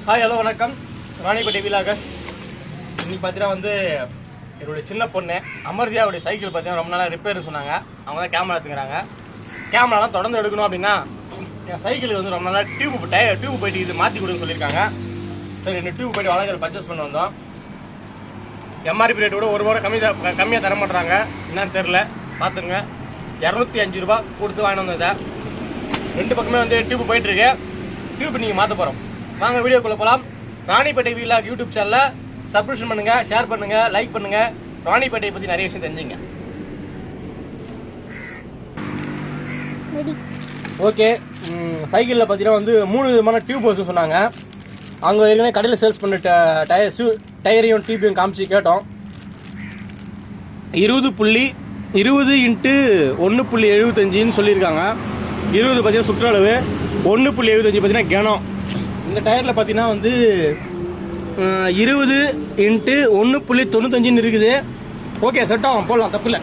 Hi hello வணக்கம். ராணிப்பேட்டை வீலாகஸ். இன்னைக்கு பார்த்தீங்கன்னா வந்து என்னுடைய சின்ன பொண்ணு அமர்தியாவுடைய சைக்கிள் பார்த்தீங்கன்னா ரொம்ப நாளாக ரிப்பேர் சொன்னாங்க. அவங்க தான் கேமரா எடுத்துக்கிறாங்க. கேமராலாம் தொடர்ந்து எடுக்கணும் அப்படின்னா என் சைக்கிளுக்கு வந்து ரொம்ப நாளாக டியூப் போயிட்டு இது மாற்றி கொடுன்னு சொல்லியிருக்காங்க. சரி 2 டியூப் போயிட்டு வளர்க்குற பர்ச்சேஸ் பண்ண வந்தோம். எம்ஆர்பி ரேட் கூட ஒரு ரூபா கம்மியாக தர மாட்டுறாங்க. என்னன்னு தெரில, பார்த்துங்க. 205 ரூபா கொடுத்து வாங்கிட்டு வந்ததை 2 பக்கமே வந்து டியூப் போயிட்டுருக்கு. டியூப் நீங்கள் மாற்ற போகிறோம். வாங்க வீடியோக்குள்ளே போகலாம். ராணிப்பேட்டை வீலாக் யூடியூப் சேனலில் சப்ஸ்கிரிப்ஷன் பண்ணுங்கள், ஷேர் பண்ணுங்கள், லைக் பண்ணுங்கள். ராணிப்பேட்டையை பற்றி நிறைய விஷயம் தெரிஞ்சுங்க. ஓகே, சைக்கிளில் பார்த்தீங்கன்னா வந்து 3 விதமான டியூப் வச்சு சொன்னாங்க. அவங்க ஏற்கனவே கடையில் சேல்ஸ் பண்ண டயரையும் டியூப்பையும் காமிச்சு கேட்டோம். 20x1.75 சொல்லியிருக்காங்க. 20 பார்த்தீங்கன்னா சுற்றளவு, 1.75 பார்த்தீங்கன்னா கனம். இந்த டயரில் பார்த்தீங்கன்னா வந்து 20x1.95 இருக்குது. ஓகே, செட் ஆகும், போடலாம், தப்பு இல்லை.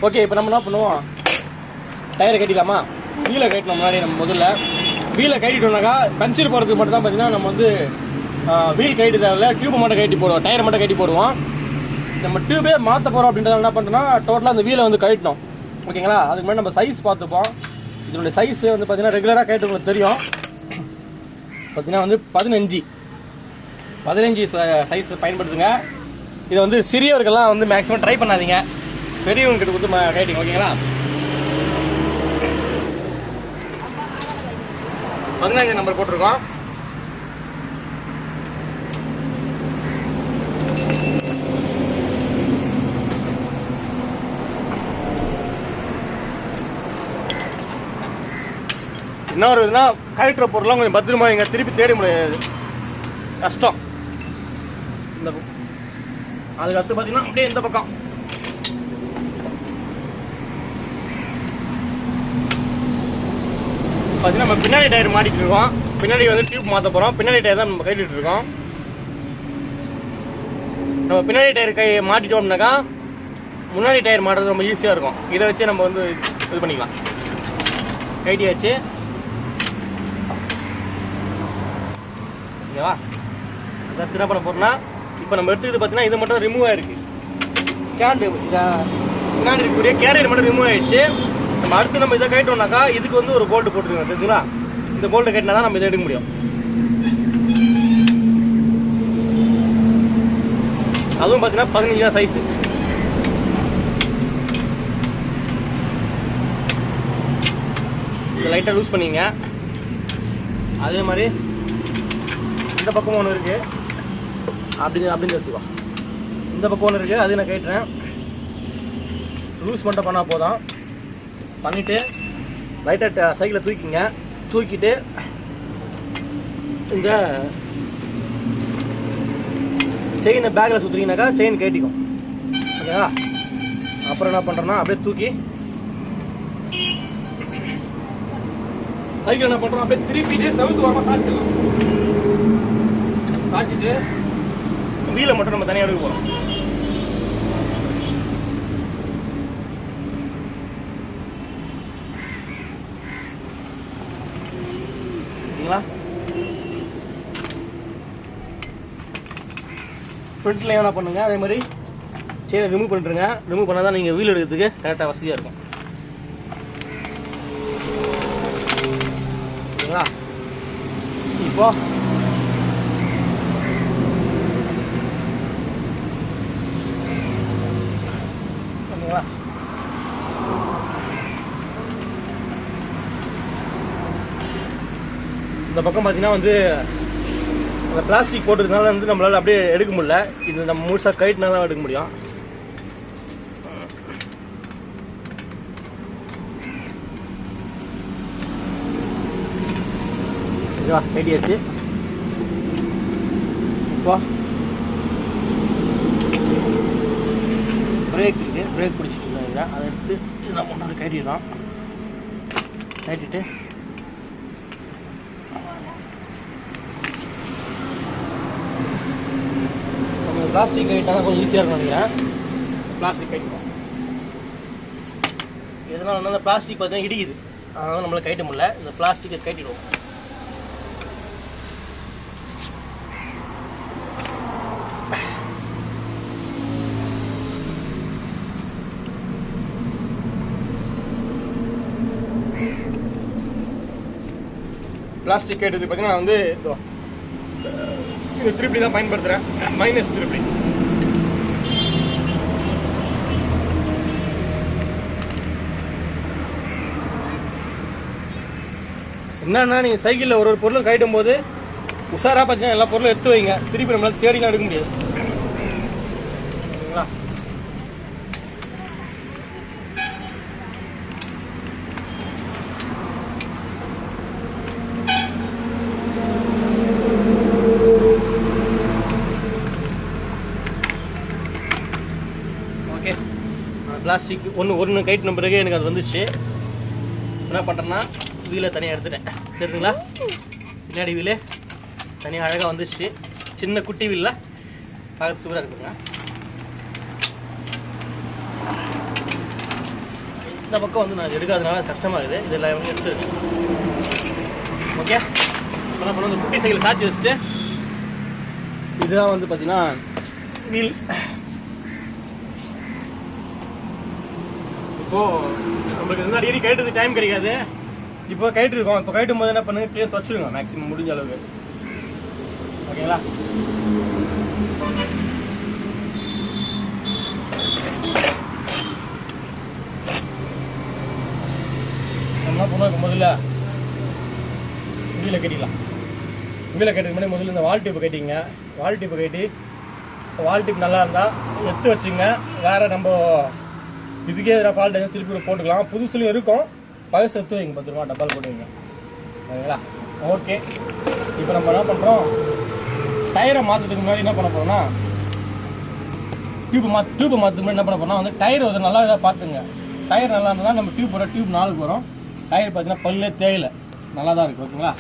ஓகே, இப்போ நம்ம என்ன பண்ணுவோம், டயரை கட்டிக்கலாமா? வீலை கட்டணும். முன்னாடி நம்ம முதல்ல வீலை கட்டிட்டோம்னாக்கா பஞ்சர் போகிறதுக்கு மட்டும் தான் பார்த்தீங்கன்னா நம்ம வந்து வீல் கட்டி தேவையில்ல, டியூப்பை மட்டும் கட்டி போடுவோம், டயரை மட்டும் கட்டி போடுவோம். நம்ம டியூபே மாற்ற போகிறோம் அப்படின்றத என்ன பண்ணுறோம்னா டோட்டலாக அந்த வீலை வந்து கட்டணும். ஓகேங்களா? அதுக்கு முன்னாடி நம்ம சைஸ் பார்த்துப்போம். இதனுடைய சைஸ் வந்து பார்த்தீங்கன்னா ரெகுலராக கேட்டு உங்களுக்கு தெரியும். பார்த்தீங்கன்னா வந்து 15 சைஸ் பயன்படுத்துங்க. இதை வந்து சிறியவர்கள்லாம் வந்து மேக்ஸிமம் ட்ரை பண்ணாதீங்க, பெரியவங்க கிட்ட கொடுத்து கேட்டிங்க. ஓகேங்களா? 15 நம்பர் போட்டிருக்கோம். என்ன ஒரு இதுனா கழட்டுற பொருள்லாம் கொஞ்சம் பத்திரமா இங்கே திருப்பி தேட முடியாது, கஷ்டம். இந்த அதுக்கு அடுத்து பார்த்தீங்கன்னா அப்படியே இந்த பக்கம் பார்த்தீங்கன்னா நம்ம பின்னாடி டயர் மாட்டிட்டு இருக்கோம். பின்னாடி வந்து டியூப் மாற்ற போகிறோம். பின்னாடி டயர் தான் நம்ம கட்டிட்டு இருக்கோம். நம்ம பின்னாடி டயர் மாட்டிட்டோம்னாக்கா முன்னாடி டயர் மாட்டுறது ரொம்ப ஈஸியாக இருக்கும். இதை வச்சு நம்ம வந்து இது பண்ணிக்கலாம். கட்டியாச்சு. ஓகேவா? அதான் என்ன பண்ண போகிறோம்னா இப்போ நம்ம எடுத்துக்கிது பார்த்தீங்கன்னா இது மட்டும் ரிமூவ் ஆகிருக்கு. ஸ்டாண்டு இதை பின்னாடி இருக்கக்கூடிய கேரியர் மட்டும் ரிமூவ் ஆகிடுச்சு. நம்ம அடுத்து நம்ம இதை கட்டிட்டோம்னாக்கா இதுக்கு வந்து ஒரு போல்ட்டு போட்டுருக்கோம், தெரியுங்களா? இந்த போல்ட்டு கட்டினா தான் நம்ம இதை எடுக்க முடியும். அதுவும் பார்த்தீங்கன்னா 15 தான் சைஸு. இதை லைட்டாக லூஸ் பண்ணிங்க. அதே மாதிரி இந்த பக்கம் ஒன்று இருக்குது, அப்படின்னு எடுத்துக்கோ. இந்த பக்கம் ஒன்று இருக்குது, அது நான் கேட்டுறேன். லூஸ் மட்டும் பண்ணால் போதும். பண்ணிவிட்டு லைட்டாக சைக்கிளை தூக்கிட்டு இந்த செயினை பேக்கில் சுற்றுறீங்கனாக்கா செயின் கேட்டிக்கும். ஓகேவா? அப்புறம் என்ன பண்ணுறோன்னா அப்படியே தூக்கி சைக்கிள் என்ன பண்ணுறோம், அப்படியே திருப்பிட்டு செவுத்து வாங்க சாய்ச்சிடலாம். சாய்ச்சிட்டு வீலை மட்டும் நம்ம தனியாக எடுக்க போகிறோம். ஓகேங்களா? ஃப்ரண்ட்ல என்ன பண்ணுங்க, அதே மாதிரி செயினை ரிமூவ் பண்ணிட்டுருங்க. ரிமூவ் பண்ணால் தான் நீங்கள் வீல் எடுக்கிறதுக்கு கரெக்டாக வசதியாக இருக்கும். ஓகேங்களா? இப்போ ஓகேங்களா? இந்த பக்கம் பார்த்தீங்கன்னா வந்து அந்த பிளாஸ்டிக் போட்டதுனால வந்து நம்மளால் அப்படியே எடுக்க முடியல. இது நம்ம முழுசாக கயிட்டுனா தான் எடுக்க முடியும். ஓகேவா? கட்டியாச்சு. இப்போ பிரேக் இருக்குது, பிரேக் பிடிச்சிட்டு இருந்தாங்க. அதை எடுத்து நம்ம முன்னாடி கட்டிடலாம். கட்டிட்டு பிளாஸ்டிக் கைட்டால் கொஞ்சம் ஈஸியாக இருக்கும் நினைக்கிறேன். பிளாஸ்டிக் கைட்டுவோம். இதனால் வந்து அந்த பிளாஸ்டிக் பார்த்தீங்கன்னா இடிக்குது, அதனால் நம்மளால் கைட்ட முடியல. இந்த பிளாஸ்டிக்கை கைட்டிடுவோம். பிளாஸ்டிக் கேட்டது பார்த்தீங்கன்னா நான் வந்து இது திருப்பி தான் பயன்படுத்துகிறேன். மைனஸ் திருப்பி. என்னன்னா நீங்கள் சைக்கிளில் ஒரு பொருளும் கைட்டும் போது உஷாராக பார்த்தீங்கன்னா எல்லா பொருளும் எடுத்து வைங்க. திருப்பி நம்மளால் தேடிலாம் எடுக்க முடியாது. சரிங்களா? ஓகே, பிளாஸ்டிக் ஒன்று கைட்டு பிறகு எனக்கு அது வந்துச்சு. என்ன பண்ணுறேன்னா வீலை தனியாக எடுத்துட்டேன். தெரியுதுங்களா? பின்னாடி வீலு தனியாக அழகாக வந்துச்சு. சின்ன குட்டி வீலில் பார்த்து சூப்பராக இருக்குங்க. இந்த பக்கம் வந்து நான் எடுக்காதனால கஷ்டமாகுது. இதெல்லாம் வந்து எடுத்துருக்கேன். ஓகே, இப்போ நான் பண்ண குட்டி சைக்கிள் சாட்சி வச்சுட்டு இதுதான் வந்து பார்த்தீங்கன்னா வீல். இப்போது நம்மளுக்கு வந்து அடிக்கடி கைட்டு டைம் கிடைக்காது. இப்போ கைட்டு இருக்கோம். இப்போ கைட்டும் போது என்ன பண்ணுங்க, கிளியர் துவச்சிடுங்க மேக்ஸிமம் முடிஞ்ச அளவுக்கு. ஓகேங்களா? நம்ம பண்ணுவோம். முதல்ல வீலை கட்டிக்கலாம். வீலை கட்டுறதுக்கு முன்னாடி முதல்ல இந்த வால் டியூப் கட்டிங்க. வால் டியூப் கட்டி வால் டியூப் நல்லா இருந்தால் எடுத்து வச்சுங்க. வேறு நம்ம இதுக்கே எதிராக ஃபால்ட் எதாவது திருப்பி போட்டுக்கலாம். புதுசுலையும் இருக்கும், பழசு எடுத்து வைங்க. 10 ரூபா டப்பால் போட்டுவிங்க. ஓகேங்களா? ஓகே, இப்போ நம்ம என்ன பண்ணுறோம், டயரை மாற்றுறதுக்கு முன்னாடி என்ன பண்ண போகிறோம்னா டியூப் மாற்றுறதுக்கு முன்னாடி என்ன பண்ண போகிறோம்னா வந்து டயர் வந்து நல்லா இதாக பார்த்துங்க. டயர் நல்லா இருந்தால் நம்ம டியூப் 4 வரும். டயர் பார்த்தீங்கன்னா பல்லே தேயிலை நல்லா தான் இருக்குது. ஓகேங்களா?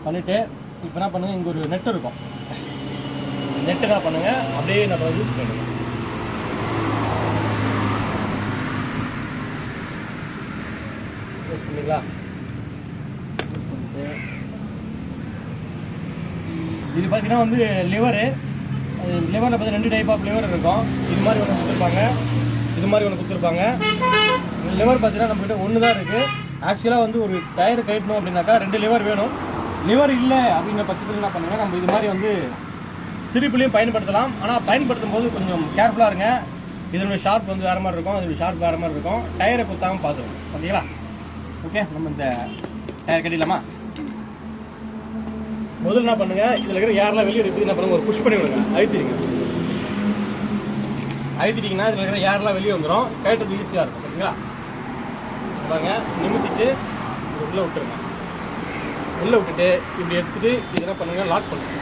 பண்ணிவிட்டு இப்போ என்ன பண்ணுங்கள், இங்கே ஒரு நெட்டு இருக்கும். நெட்டு என்ன பண்ணுங்கள், அப்படியே நம்ம யூஸ் பண்ணுங்கள். யூஸ் பண்ணிங்களா? இது பார்த்தீங்கன்னா வந்து லிவரு. லிவரில் பார்த்தீங்கன்னா 2 டைப் ஆஃப் லிவர் இருக்கும். இது மாதிரி ஒன்று கொடுத்துருப்பாங்க, இது மாதிரி ஒன்று கொடுத்துருப்பாங்க. லிவர் பார்த்தீங்கன்னா நம்மகிட்ட ஒன்று தான் இருக்குது. ஆக்சுவலாக வந்து ஒரு டயர் கட்டணும் அப்படின்னாக்கா 2 லிவர் வேணும். லிவர் இல்லை அப்படிங்கிற பட்சத்தில் என்ன பண்ணுங்கள், நம்ம இது மாதிரி வந்து திருப்பிலையும் பயன்படுத்தலாம். ஆனால் பயன்படுத்தும் போது கொஞ்சம் கேர்ஃபுல்லாக இருங்க. இதனுடைய ஷார்ப் வந்து வேறு மாதிரி இருக்கும், அதனுடைய ஷார்ப் வேறு மாதிரி இருக்கும். டயரை குத்தாமல் பார்த்துக்கணும். பார்த்தீங்களா? ஓகே, நம்ம இந்த டயர் கட்டிடலாமா? முதல்ல என்ன பண்ணுங்க, இதில் இருக்கிற ஏர்லாம் வெளியே எடுத்து என்ன பண்ணுங்க, ஒரு புஷ் பண்ணி விடுங்க. அழுத்திட்டீங்கன்னா இதில் இருக்கிற ஏர்லாம் வெளியே வந்துடும். கட்டுறது ஈஸியாக இருக்கும். ஓகேங்களா? பாருங்க, நிமித்திட்டு உள்ளே விட்டுருங்க. உள்ளே விட்டுட்டு இப்படி எடுத்துட்டு இது என்ன பண்ணுங்க, லாக் பண்ணுங்க.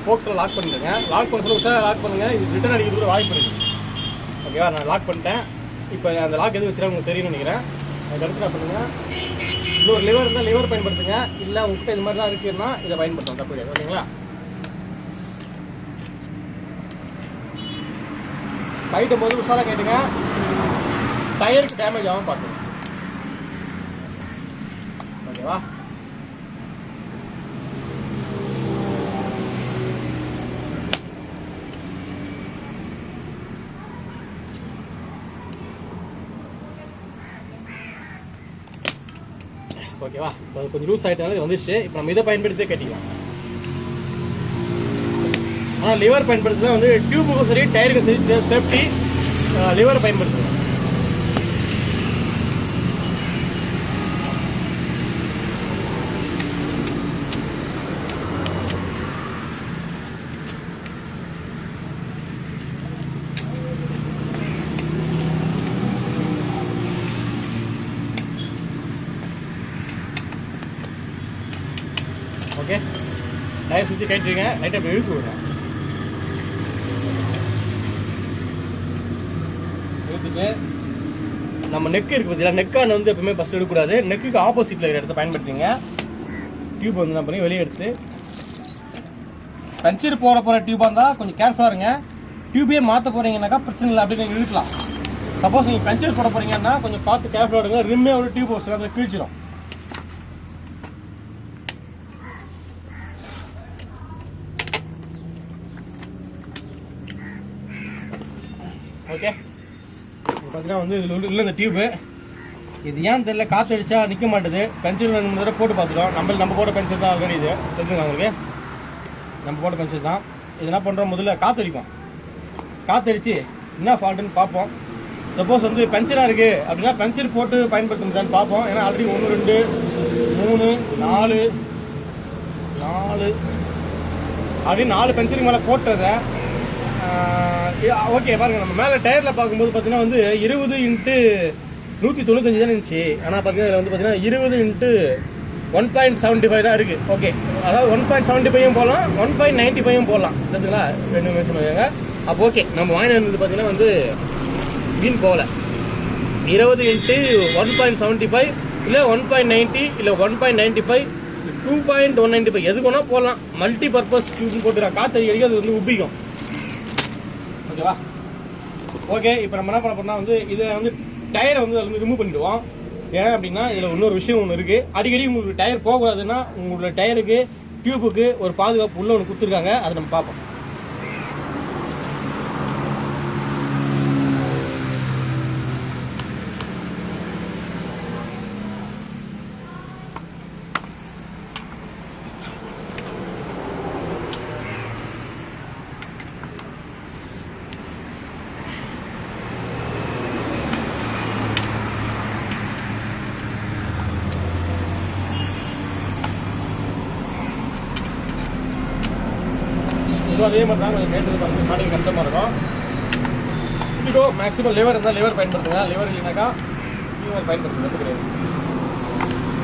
ஃபோக்ஸில் லாக் பண்ணிடுங்க. லாக் பண்ண சொல்ல உஷாராக லாக் பண்ணுங்க. இது ரிட்டர்ன் அடிக்கிறது கூட வாய்ப்பு இருக்குது. ஓகேவா? நான் லாக் பண்ணிட்டேன். இப்போ அந்த லாக் எது வச்சுருக்கா உங்களுக்கு தெரியும்னு நினைக்கிறேன். அதுக்கடுத்து என்ன பண்ணுங்க, இன்னொரு லிவர் இருந்தால் லிவர் பயன்படுத்துங்க. இல்லை உங்கள்கிட்ட இது மாதிரி தான் இருக்குன்னா இதை பயன்படுத்தணும், தப்பு கிடையாது. ஓகேங்களா? கைட்டும் போது உஷாராக கேட்டுங்க. டயருக்கு டேமேஜ் ஆகாமல் பார்த்துங்க. ஓகேவா? ஓகேவா? அது கொஞ்சம் லூஸ் ஆகிட்டாலும் இது வந்துச்சு. இப்போ நம்ம இதை பயன்படுத்தி கட்டிக்கலாம். ஆனால் லிவர் பயன்படுத்துறது வந்து டியூபுக்கும் சரி டயருக்கும் சரி சேஃப்டி லிவர் பயன்படுத்துங்க. ஓகே, டயர் சுற்றி கட்டிடுங்க. லைட்டாக இப்போ இழுத்து விடுங்க. இழுத்துட்டு நம்ம நெக்கு இருக்குது பார்த்தீங்களா, நெக்கான வந்து எப்பவுமே ஃபஸ்ட் எடுக்கக்கூடாது. நெக்குக்கு ஆப்போசிட்டில் இருக்கிற இடத்த பயன்படுத்திங்க. டியூப் வந்து என்ன பண்ணி வெளியே எடுத்து பஞ்சர் போகிற டியூபாக இருந்தால் கொஞ்சம் கேர்ஃபுல்லாக இருங்க. டியூபே மாற்ற போகிறீங்கன்னாக்கா பிரச்சனை இல்லை, அப்படி நீங்கள் இழுக்கலாம். சப்போஸ் நீங்கள் பஞ்சர் போட போகிறீங்கன்னா கொஞ்சம் பார்த்து கேர்ஃபுல்லாக இருங்க. ரிம்மே ஒரு டியூப் ஒரு சில கிழிச்சிடும். ஓகே, பார்த்தீங்கன்னா வந்து இதில் உள்ள இந்த டியூப்பு இது ஏன் தெரியல, காற்றடிச்சா நிற்க மாட்டேது. பென்சில் 2 3 தடவை போட்டு பார்த்துட்டோம். நம்ம போட்ட பென்சில் தான் ஆல்ரெடி. இது தெரிஞ்சுங்க உங்களுக்கு, நம்ம போட்ட பென்சில் தான். இது என்ன பண்ணுறோம், முதல்ல காற்றடிப்போம். காற்றடிச்சு என்ன ஃபால்ட்டுன்னு பார்ப்போம். சப்போஸ் வந்து பென்சிலாக இருக்குது அப்படின்னா பென்சில் போட்டு பயன்படுத்த முடியாதுன்னு பார்ப்போம். ஏன்னா ஆல்ரெடி 1 2 3 4 அப்படின்னு 4 பென்சிலுக்கு மேலே போட்டுறத. ஓகே பாருங்கள், நம்ம மேலே டயரில் பார்க்கும்போது பார்த்தீங்கன்னா வந்து 20x195 தான் இருந்துச்சு. ஆனால் பார்த்தீங்கன்னா இதில் வந்து பார்த்தீங்கன்னா 20x1.75 தான் இருக்குது. ஓகே, அதாவது 1.75 போடலாம், 1.95 போடலாம். சரிங்களா, 2 நிமிஷம் சொல்லுவாங்க. அப்போ ஓகே, நம்ம வாங்கிட்டு வந்தது பார்த்தீங்கன்னா வந்து வீண் போகல. 20x1.75 இல்லை 1.90 இல்லை 1.95 2.195 எதுக்கு வேணா போடலாம். மல்டி பர்பஸ் டியூப்னு போட்டுறா, காற்று அடிக்க அது வந்து உப்பிக்கும். ஓகேவா? ஓகே, இப்போ நம்ம என்ன பண்ண போறோம்னா வந்து இதை வந்து டயரை வந்து அதில் வந்து ரிமூவ் பண்ணிடுவோம். ஏன் அப்படின்னா இதில் இன்னொரு விஷயம் ஒன்று இருக்குது. அடிக்கடி உங்களுக்கு டயர் போகக்கூடாதுன்னா உங்களோட டயருக்கு டியூபுக்கு ஒரு பாதுகாப்பு உள்ள ஒன்று கொடுத்துருக்காங்க. அதை நம்ம பார்ப்போம். அதே மாதிரி தான் கொஞ்சம் கேட்டது பார்த்து ஸ்டார்டிங் கஷ்டமாக இருக்கும். இப்போ மேக்ஸிமம் லிவர் இருந்தால் லிவர் பயன்படுத்துங்க, லிவர் இல்லைனாக்கா லிவர் பயன்படுத்துங்க, தப்பு கிடையாது.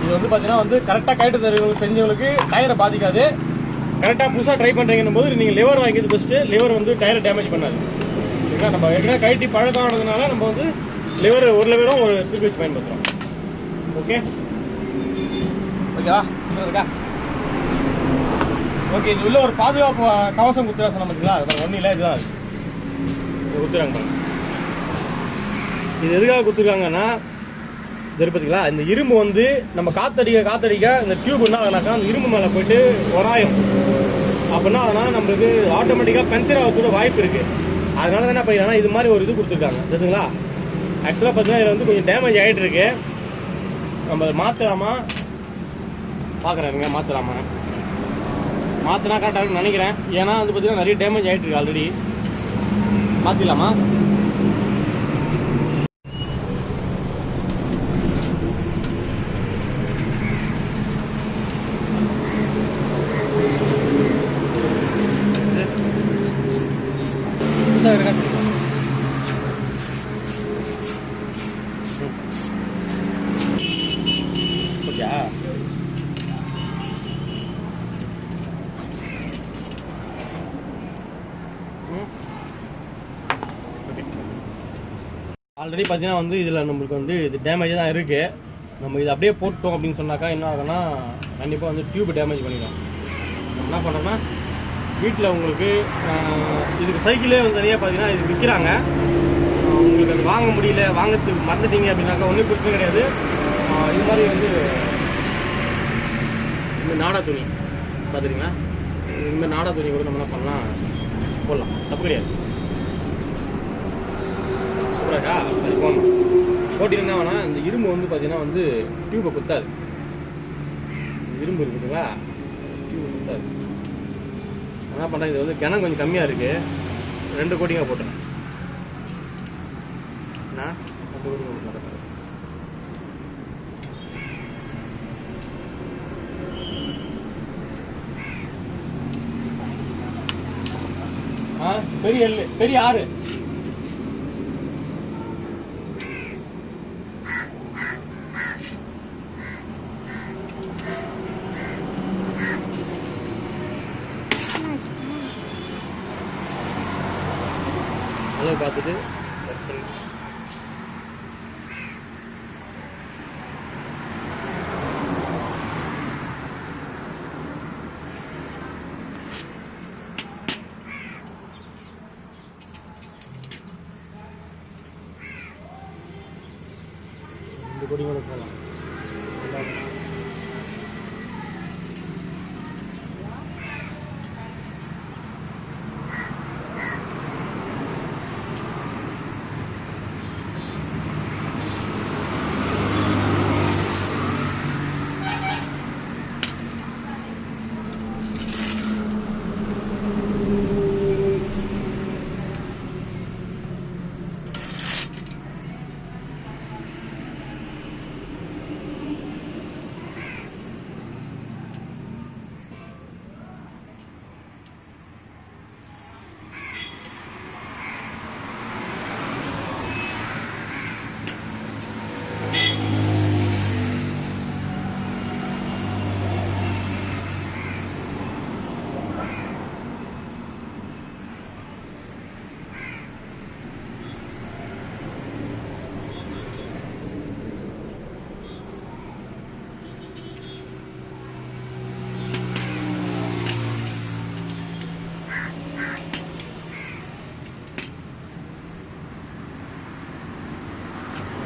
இது வந்து பார்த்தீங்கன்னா வந்து கரெக்டாக கைட்டு தெரிஞ்சவங்களுக்கு டயரை பாதிக்காது. கரெக்டாக புதுசாக ட்ரை பண்ணுறீங்கன்னும் போது நீங்கள் லிவர் வாங்கிக்கிறது பெஸ்ட்டு. லிவர் வந்து டயரை டேமேஜ் பண்ணாது. சரிங்களா, நம்ம ஏற்கனவே கைட்டி பழக்கம் ஆனதுனால நம்ம வந்து லிவர் ஒரு லிவரும் ஒரு ஸ்பிரிட் வச்சு பயன்படுத்துகிறோம். ஓகே ஓகேவா, இருக்கா? ஓகே, இது உள்ள ஒரு பாதுகாப்பு கவசம் குத்துறா சொன்ன பார்த்தீங்களா, அது ஒன்றும் இல்லை, இதுதான் அது குத்துறாங்க. இது எதுக்காக குத்துருக்காங்கன்னா சரி பார்த்தீங்களா, இந்த இரும்பு வந்து நம்ம காத்தடிக்க இந்த டியூப் என்ன ஆகுனாக்கா அந்த இரும்பு மேலே போயிட்டு உராயும். அப்படின்னா அதனால் நம்மளுக்கு ஆட்டோமேட்டிக்காக பஞ்சர் ஆகிறதுக்கு வாய்ப்பு இருக்குது. அதனால தான் என்ன பண்ணிக்கலாம், இது மாதிரி ஒரு இது கொடுத்துருக்காங்க. சரிங்களா, ஆக்சுவலாக பார்த்தீங்கன்னா இதில் வந்து கொஞ்சம் டேமேஜ் ஆகிட்டு இருக்கு. நம்ம அதை மாற்றலாமா பார்க்குறாருங்க, மாற்றினா கரெக்டாக இருக்குன்னு நினைக்கிறேன். ஏன்னா வந்து பார்த்தீங்கன்னா நிறைய டேமேஜ் ஆகிட்டு இருக்கு ஆல்ரெடி. மாற்றிடலாமா? ஓகே, ஆல்ரெடி பார்த்தீங்கன்னா வந்து இதில் நம்மளுக்கு வந்து இது டேமேஜ் தான் இருக்குது. நம்ம இது அப்படியே போட்டோம் அப்படின்னு சொன்னாக்கா என்ன ஆகும்னா கண்டிப்பாக வந்து டியூப் டேமேஜ் பண்ணிடும். என்ன பண்ணுறோன்னா வீட்டில் உங்களுக்கு இதுக்கு சைக்கிளே வந்து தனியாக பார்த்தீங்கன்னா இது விற்கிறாங்க. உங்களுக்கு அது வாங்க முடியல, வாங்கிறதுக்கு மறந்துட்டீங்க அப்படின்னாக்கா ஒன்றும் பிரச்சனை கிடையாது. இது மாதிரி வந்து இந்த நாடா துணி பார்த்துட்டிங்களா, இந்த நாடா துணி கூட நம்ம என்ன பண்ணலாம், போடலாம், தப்பு கிடையாது. சூப்பராக்கா, அது போகணும். போட்டிங்கன்னா வேணா இந்த இரும்பு வந்து பார்த்தீங்கன்னா வந்து டியூப்பை குத்தாது. இரும்பு இருக்குதுங்களா, டியூப் குத்தாது. என்ன பண்ணுறேன், இது வந்து கிணம் கொஞ்சம் கம்மியாக இருக்குது, 2 கோட்டிங்காக போட்டுறேன். என்ன 2 கோட்டிங்காக போட்டுறேன். பெரிய எல், பெரிய 6 அளவு பார்த்துட்டு கட் பண்ணி இந்த கொடியோட போகலாம்.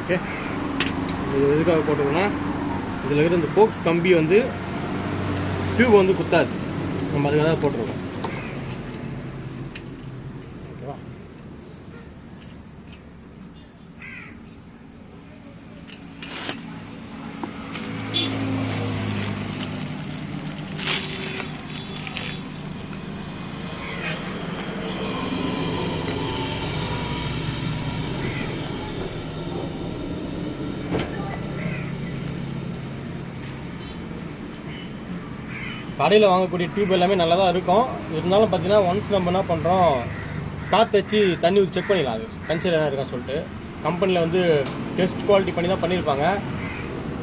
ஓகே, இது எதுக்காக போட்டுக்கோன்னா இதில் இருக்கிற இந்த போக்ஸ் கம்பி வந்து டியூப் வந்து குத்தாது, நம்ம அதுக்காக தான் போட்டுருக்கோம். ஓகேவா? கடையில் வாங்கக்கூடிய டியூப் எல்லாமே நல்லா தான் இருக்கும். இருந்தாலும் பார்த்தீங்கன்னா ஒன்ஸ் நம்ம என்ன பண்ணுறோம், காற்று வச்சு தண்ணி ஊற்றி செக் பண்ணிடலாம். அது கன்சிடர் என்ன இருக்கான்னு சொல்லிட்டு கம்பெனியில் வந்து டெஸ்ட் குவாலிட்டி பண்ணி தான் பண்ணியிருப்பாங்க.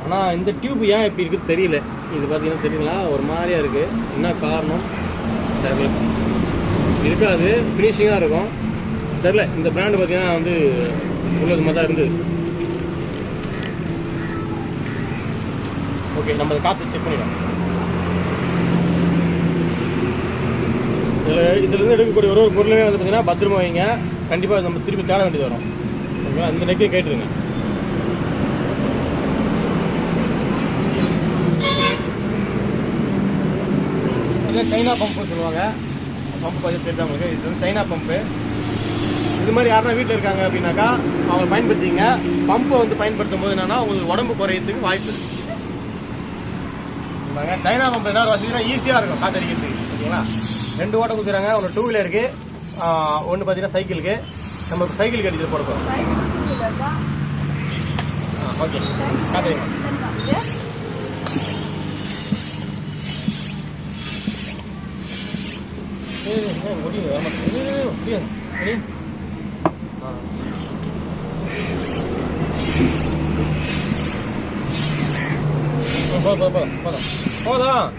ஆனால் இந்த டியூப் ஏன் இப்படி இருக்குன்னு தெரியல. இது பார்த்தீங்கன்னா தெரியுங்களா, ஒரு மாதிரியாக இருக்குது. என்ன காரணம் தெரியல. இருக்காது, ஃபினிஷிங்காக இருக்கும் தெரில. இந்த பிராண்டு பார்த்தீங்கன்னா வந்து உள்ளது மாதிரி தான் இருந்தது. ஓகே, நம்ம அதை காற்று செக் பண்ணிடலாம். இதுலேருந்து எடுக்கக்கூடிய ஒரு பொருளுமே வந்து பார்த்தீங்கன்னா பத்திரமா வைங்க. கண்டிப்பாக நம்ம திருப்பி தேட வேண்டியது வரும். ஓகேவா? இந்த நெக்கையும் கேட்டுருங்க. இதில் சைனா பம்புன்னு சொல்லுவாங்க. பம்பு பார்த்து தெரிஞ்சா உங்களுக்கு. இது வந்து சைனா பம்பு. இது மாதிரி யாருன்னா வீட்டில் இருக்காங்க அப்படின்னாக்கா அவங்க பயன்படுத்திங்க. பம்பை வந்து பயன்படுத்தும் போது என்னன்னா உங்களுக்கு உடம்பு குறையிறதுக்கு வாய்ப்பு இருக்குது. சைனா பம்பு என்ன வசதினா ஈஸியாக இருக்கும் காற்றடிக்கிறதுக்கு. ஓகேங்களா? 2 ஓட்டை குத்துறாங்க. ஒன்று 2 வீலருக்கு, ஒன்று பார்த்தீங்கன்னா சைக்கிளுக்கு. நம்ம சைக்கிளுக்கு அடிச்சு போட போகிறோம். ஓகே, காத்துறீங்க. முடியும் முடியாது. போதும் போதும் போதும் போதும்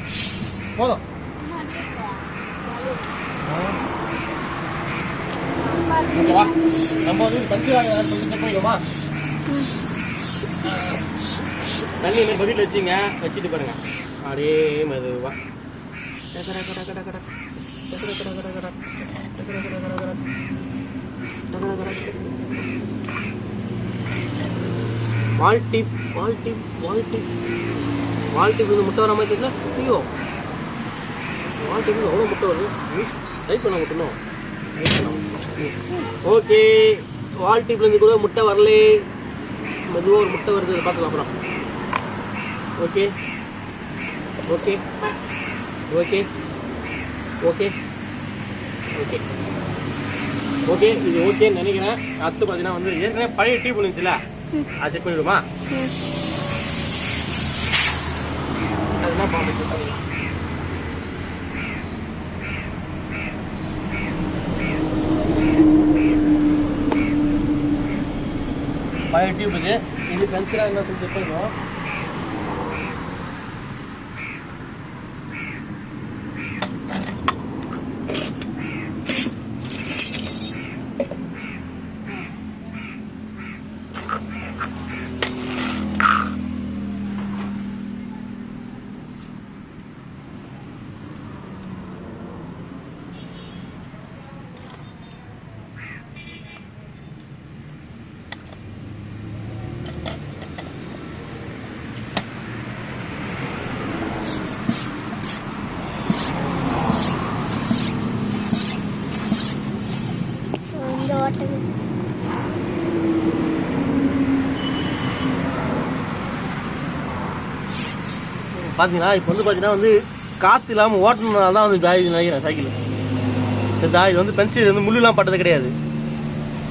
போதும். ஓகேவா? நம்ம வந்து பச்சை செக் பண்ணிக்கோமா? தண்ணி என்ன பதில் வச்சுங்க, வச்சுட்டு பாருங்க. அப்படியே மெதுவா வால்டிப் வால்டிப் வால்டிப் வால்டிப் வந்து முட்டை வர மாதிரி தெரியல. ஐயோ, வால்டிப் எவ்வளோ முட்டை வருது? டைப் பண்ண மட்டும். ஓகே, வால்டிப்லேருந்து கூட முட்டை வரல. மெதுவாக ஒரு முட்டை வருது, பார்த்துக்கலாம் அப்புறம். Okay okay okay okay okay okay, இது ஓகேன்னு நினைக்கிறேன். அடுத்து பார்த்தீங்கன்னா வந்து ஏற்கனவே பழைய டியூப் இருந்துச்சுல, அது செக் பண்ணிவிடுமா? அதுதான் பாம்பு செக் பண்ணிக்கலாம். பழைய டியூப் இது கன்சிடர் என்ன சொல்லி செக் பண்ணுவோம். பார்த்தீங்கன்னா இப்போ வந்து பார்த்தீங்கன்னா வந்து காற்று இல்லாமல் ஓட்டணுனால தான் வந்து ஜாய் நினைக்கிறேன் சைக்கிள். இந்த ஜாய் வந்து பென்சில் வந்து முள்ளுலாம் பட்டது கிடையாது.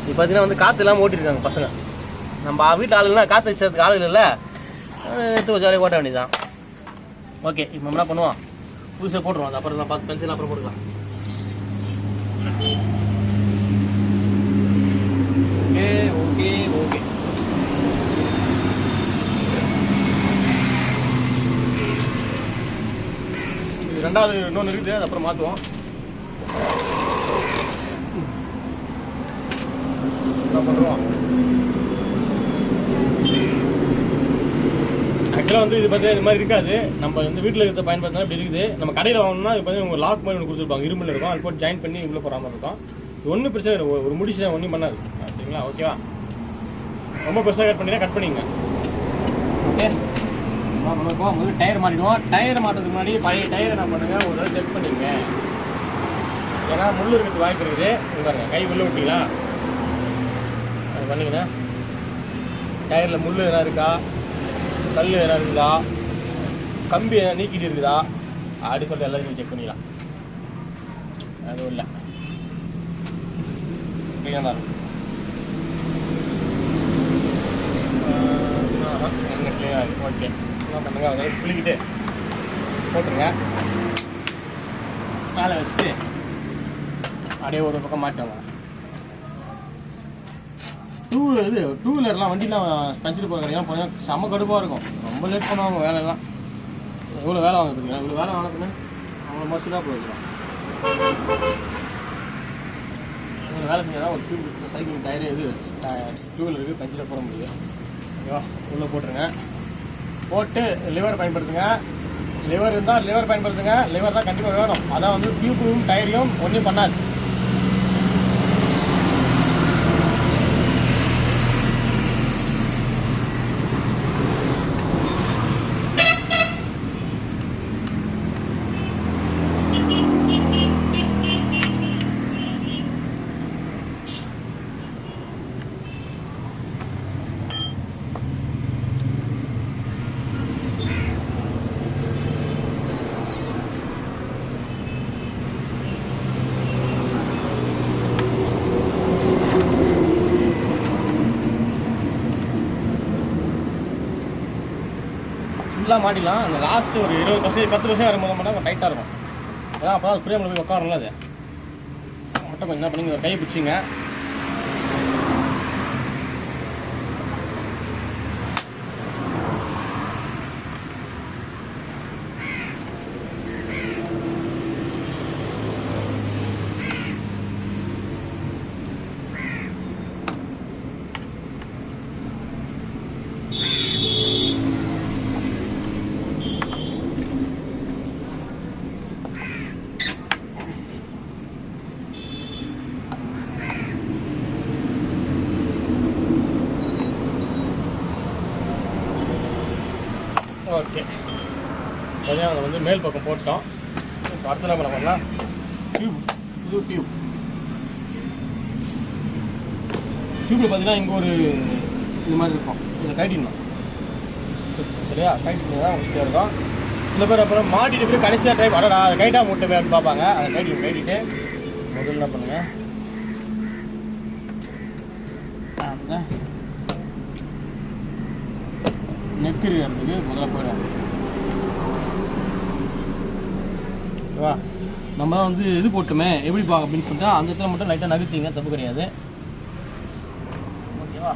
இப்போ பார்த்தீங்கன்னா வந்து காற்று இல்லாமல் ஓட்டிருக்காங்க பசங்க. நம்ம வீட்டு ஆளுலாம் காற்று வச்சதுக்கு ஆளுகள் இல்லை, எடுத்து ஜாலியாக ஓட்ட வேண்டியதுதான். ஓகே, இப்போ என்ன பண்ணுவோம், புதுசாக போட்டுருவோம். அது அப்புறம் நான் பார்த்து பென்சில் அப்புறம் போட்டுக்கலாம். Okay okay okay. இது ரெண்டாவது இன்னொன்று இருக்குது, அது அப்புறம் மாற்றுவோம். என்ன பண்ணுவோம், ஆக்சுவலாக வந்து இது பார்த்தீங்கன்னா இது மாதிரி இருக்காது. நம்ம வந்து வீட்டில் இருக்கிறத பயன்படுத்தினா இப்படி இருக்குது. நம்ம கடையில் வாங்கணும்னா இது பார்த்தீங்கன்னா உங்கள் லாக் மாதிரி ஒன்று கொடுத்துருப்பாங்க, இரும்பில் இருக்கும். அது போட்டு ஜாயின் பண்ணி உள்ளே போகிற மாதிரி இருக்கும். ஒன்றும் பிரச்சனை இல்லை, ஒரு முடிச்சு ஒன்றும் பண்ணாது. சரிங்களா? ஓகேவா? ரொம்ப பெருசாக கட் பண்ணிங்க. ஓகே, முதல்ல டயர் மாட்டிடுவோம். டயர் மாட்டுறதுக்கு முன்னாடி பழைய டயர் என்ன பண்ணுங்க, ஒரு தடவை செக் பண்ணிங்க. ஏன்னா முள் இருக்கிறது வாய்ப்பு இருக்குது. பாருங்க, கை உள்ள விட்டீங்களா, அது பண்ணிங்கன்னா டயரில் முள் எதனா இருக்கா, கல் எதனா இருக்குதா, கம்பி எதனா நீக்கிட்டு இருக்குதா அப்படி சொல்லிட்டு எல்லாத்தையும் செக் பண்ணிக்கலாம். அதுவும் இல்லை, க்ளீனாக தான் இருக்கும். என்ன க்ளீனாக இருக்குது. ஓகே, என்ன பண்ணுங்க, அதை குளிக்கிட்டு போட்டுருங்க. மேலே வச்சுட்டு அப்படியே ஒரு பக்கம் மாட்டுவாங்க. டூ வீலர்லாம் வண்டிலாம் பஞ்சிட்டு போகிற கடையெல்லாம் போனால் செம்ம கடுப்பாக இருக்கும். ரொம்ப லேட் பண்ணுவாங்க வேலையெல்லாம். எவ்வளோ வேலை வாங்க போகிறீங்க, இவ்வளோ வேலை வாங்கினேன் அவங்கள மோஸ்ட்டாக போயிருக்கலாம். இவ்வளோ வேலை செஞ்சால் தான் ஒரு சைக்கிள் டயரு இது டூ வீலருக்கு பஞ்சில் போட முடியும். ஓகேவா, உள்ளே போட்டுருங்க. போட்டு லிவர் பயன்படுத்துங்க. லிவர் இருந்தால் லிவர் பயன்படுத்துங்க. லிவர் தான் கண்டிப்பாக வேணும். அதான் வந்து டியூபும் டயரையும் ஒன்றும் பண்ணாது. ஃபுல்லாக மாட்டிடலாம். அந்த லாஸ்ட்டு ஒரு 20% 10% வரும்போது மட்டும் டைட்டாக இருக்கும். ஏன்னா அப்போ தான் ஃப்ரேமில் போய் உட்காரல. அது மட்டும் கொஞ்சம் என்ன பண்ணி கை பிடிச்சிங்க. ஓகே, கொஞ்சம் அதை வந்து மேல் பக்கம் போட்டோம். இப்போ அடுத்த என்ன பண்ணலாம், டியூப். புது டியூப்பில் பார்த்தீங்கன்னா இங்கே ஒரு இது மாதிரி இருக்கும். இதை கைட்டிடணும். சரியா, கைட்டிட்டு தான் உங்களுக்கு இருக்கும். சில பேர் அப்புறம் மாட்டிட்டு போய் கடைசியாக டைப் அடடா அதை கைட்டாக மூட்டை அப்படின்னு பார்ப்பாங்க. அதை கைட்டிட்டு முதல்ல என்ன பண்ணுங்க, அந்த நெக்கு இருக்கிறதுக்கு முதல்ல போயிடும். ஓகேவா, நம்ம தான் வந்து இது போட்டுமே எப்படி பார்க்க அப்படின்னு சொல்லிட்டு அந்த இடத்துல மட்டும் லைட்டாக நகர்த்திங்க, தப்பு கிடையாது. ஓகேவா,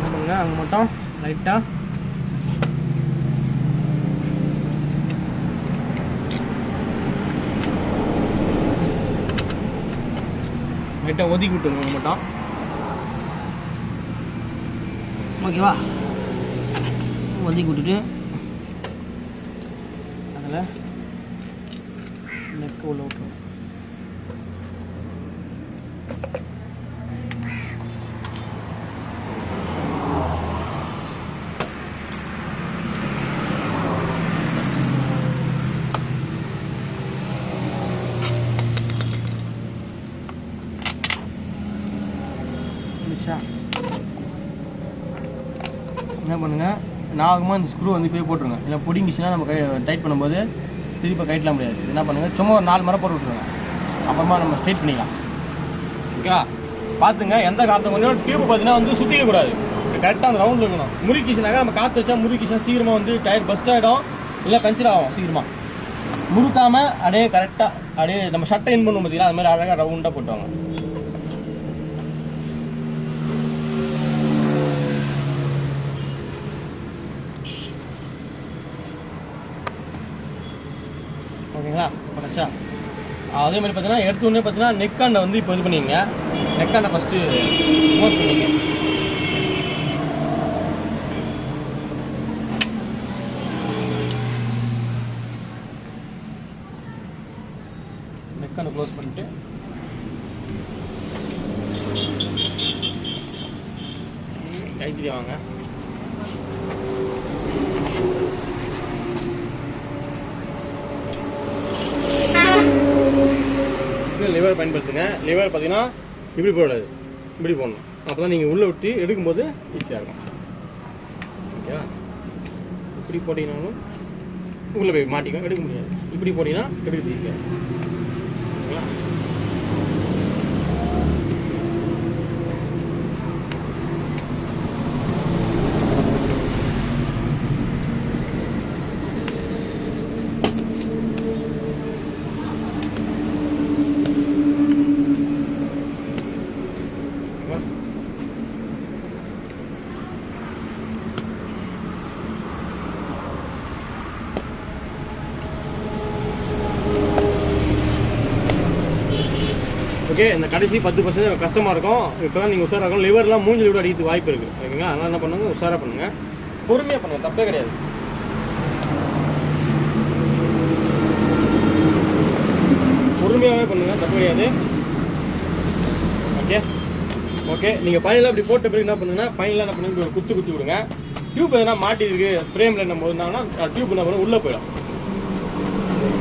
பண்ணுங்க அங்கே மட்டும் லைட்டாக லைட்டாக ஒதுக்கி விட்டுருங்க மட்டும். ஓகேவா, ஒதுக்கி விட்டுட்டு அதில் நெக்கு உள்ள விட்டுருங்க. என்ன பண்ணுங்க, நாகமாக இந்த ஸ்க்ரூ வந்து போய் போட்டுருங்க. இல்லை பிடிங்கிச்சுன்னா நம்ம டைட் பண்ணும்போது திருப்பி கைட்டலாம் முடியாது. என்ன பண்ணுங்க, சும்மா ஒரு 4 முறை போட்டு விட்ருங்க. அப்புறமா நம்ம ஸ்ட்ரைட் பண்ணிக்கலாம். ஓகேவா, பார்த்துங்க எந்த காற்று கொஞ்சம் டியூப் பார்த்தீங்கன்னா வந்து சுற்றிக்கக்கூடாது. கரெக்டாக அந்த ரவுண்டில் இருக்கணும். முறுக்கிச்சுனாக்கா நம்ம காற்று வச்சா முறுக்கிச்சுன்னா சீக்கிரமாக வந்து டயர் பஸ்ட் ஆகிடும், இல்லை பஞ்சர் ஆகும் சீக்கிரமாக. முறுக்காமல் அப்படியே கரெக்டாக அப்படியே நம்ம ஷட்டை இன் பண்ணுவோம் பார்த்தீங்களா, அது மாதிரி அழகாக ரவுண்டாக போட்டுவாங்க. ஓகேங்களா, பச்சா அதே மாதிரி பார்த்தீங்கன்னா எடுத்தோடனே பார்த்தீங்கன்னா நெக்காண்டை வந்து இப்போ இது பண்ணிங்க. நெக்காண்டை ஃபஸ்ட்டு க்ளோஸ் பண்ணிங்க. நெக்கை க்ளோஸ் பண்ணிட்டு கைத்திரி வாங்க. லிவர் பயன்படுத்துங்க. லிவர் பார்த்தீங்கன்னா இப்படி போடாது, இப்படி போடணும். அப்போ தான் நீங்கள் உள்ளே விட்டு எடுக்கும்போது ஈஸியாக இருக்கும். ஓகேவா? இப்படி போட்டிங்கனாலும் உள்ளே போய் மாட்டிக்கும், எடுக்க முடியாது. இப்படி போட்டிங்கன்னா எடுக்கிறது ஈஸியாக இருக்கும். ஓகேங்களா? ஓகே, இந்த கடைசி 10% கஷ்டமாக இருக்கும். இப்போ தான் நீங்கள் உஷாராக இருக்கும். லிவர்லாம் மூஞ்சில் விட அடிக்கிறதுக்கு வாய்ப்பு இருக்குது. ஓகேங்களா? அதனால் என்ன பண்ணுங்க, உஷாராக பண்ணுங்கள், பொறுமையாக பண்ணுங்கள், தப்பே கிடையாது. பொறுமையாகவே பண்ணுங்கள், தப்பு கிடையாது. ஓகே ஓகே நீங்கள் ஃபைனலாக இப்படி போட்ட பிறகு என்ன பண்ணுங்கன்னா, ஃபைனலாக என்ன பண்ணுங்க, ஒரு குத்து குத்தி விடுங்க. டியூப் எதனா மாட்டிருக்கு ஃப்ரேமில் என்ன போது இருந்தாங்கன்னா டியூப் என்ன பண்ணுங்க, உள்ளே போயிடும்.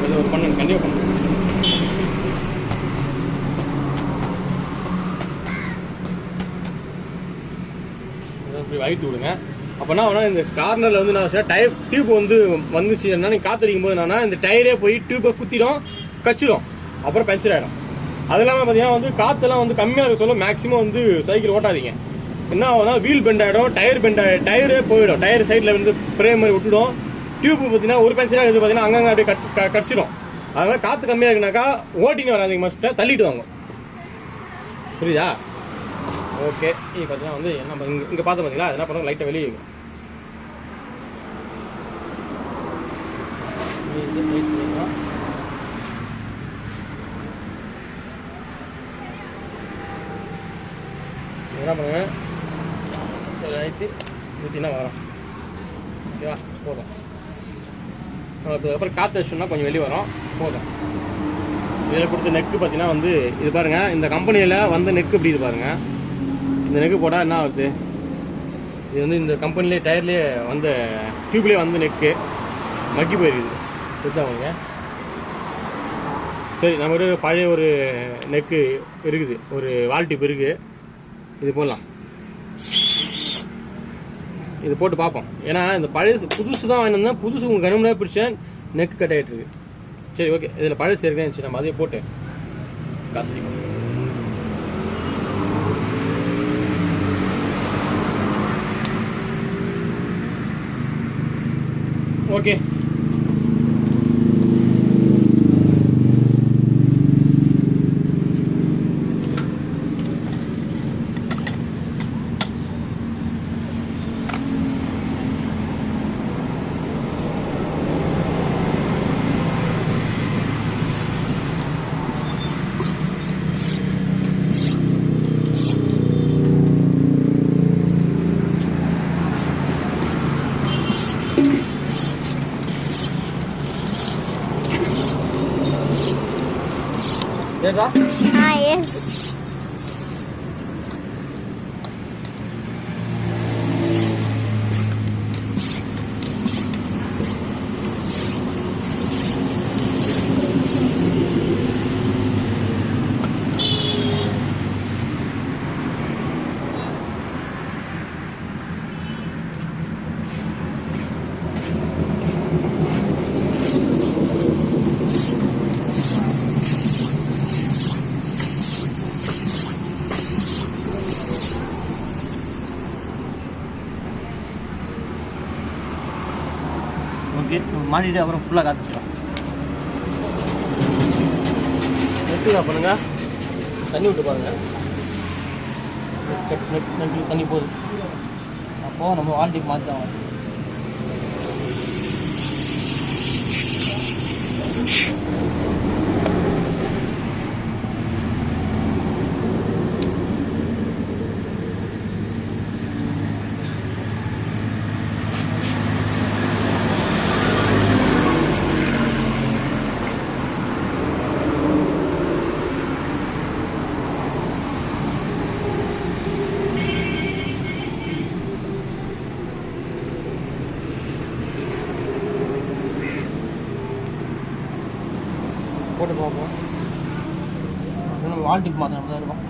இதை பண்ணுங்க, கண்டிப்பாக பண்ணுங்க. இப்படி வைத்து விடுங்க. அப்போனா ஆனால் இந்த கார்னரில் வந்து நான் டயர் டியூப் வந்து வந்துச்சு என்ன, நீங்கள் காற்றடிக்கும் போது என்னன்னா இந்த டயரே போய் டியூப்பை குத்திடும், கச்சிடும், அப்புறம் பஞ்சர் ஆகிடும். அது இல்லாமல் பார்த்தீங்கன்னா வந்து காற்றெல்லாம் வந்து கம்மியாக இருக்க சொல்ல மேக்ஸிமம் வந்து சைக்கிள் ஓட்டாதீங்க. என்ன ஆகும்னா வீல் பெண்ட் ஆகிடும், டயரே போயிடும், டயர் சைடில் வந்து ஃப்ரேம் மாதிரி விட்டுடும். டியூப் பார்த்தீங்கன்னா ஒரு பஞ்சராக இது பார்த்தீங்கன்னா அங்கங்கே அப்படியே கடிச்சிடும். அதனால் காற்று கம்மியாக இருக்குனாக்கா ஓட்டின்னு வராதிங்க, மஸ்ட்டை தள்ளிட்டு வாங்க. புரியுதா? ஓகே, இது பார்த்தீங்கன்னா வந்து என்ன இங்கே பார்த்து பார்த்தீங்களா, அது என்ன பண்ணுங்க, லைட்டாக வெளியே இருக்கும். என்ன பண்ணுங்க, லைட்டு ஊற்றினா வரும். ஓகேவா? போதும். அதுக்கப்புறம் காற்று வச்சோம்னா கொஞ்சம் வெளியே வரும். போதும். இதில் கொடுத்த நெக்கு பார்த்தீங்கன்னா வந்து இது பாருங்கள், இந்த கம்பெனியில் வந்த நெக்கு இப்படி இது பாருங்கள். இந்த நெக்கு போட்டால் என்ன ஆகுது, இது வந்து இந்த கம்பெனிலே டயர்லேயே வந்த டியூப்லேயே வந்து நெக்கு மக்கி போயிருக்குது. இதுதாங்க. சரி, நம்மகிட்ட பழைய ஒரு நெக்கு இருக்குது, ஒரு வால் டியூப் இருக்குது. இது போடலாம், இது போட்டு பார்ப்போம். ஏன்னா இந்த பழைய புதுசு தான் வாங்கினா, புதுசு உங்கள் கரும்புல பிடிச்சா நெக்கு கட் ஆகிட்டு இருக்கு. சரி, ஓகே, இதில் பழசு இருக்குன்னு நம்ம அதையே போட்டு காத்திரிக்கோம். Okay, yes. ஓகே, மாட்டிட்டு அப்புறம் ஃபுல்லாக காத்துச்சிடும். நெட்டுதான் பண்ணுங்க, தண்ணி விட்டு பாருங்கள், தண்ணி போகுது. அப்போது நம்ம வால்டிக்கு மாற்றோம். மாட்டு பார்ப்போம். நம்ம வால் டிப் மாத்திரம் தான் இருக்கும்.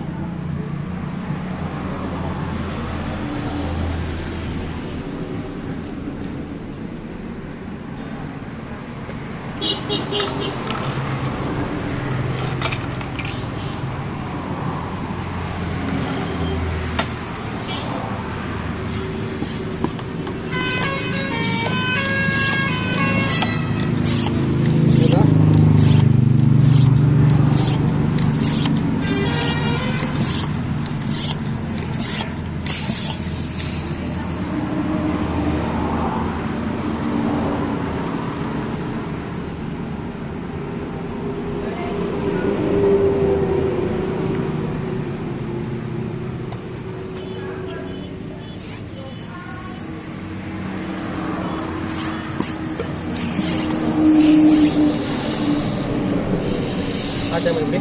சாச்சா எப்படி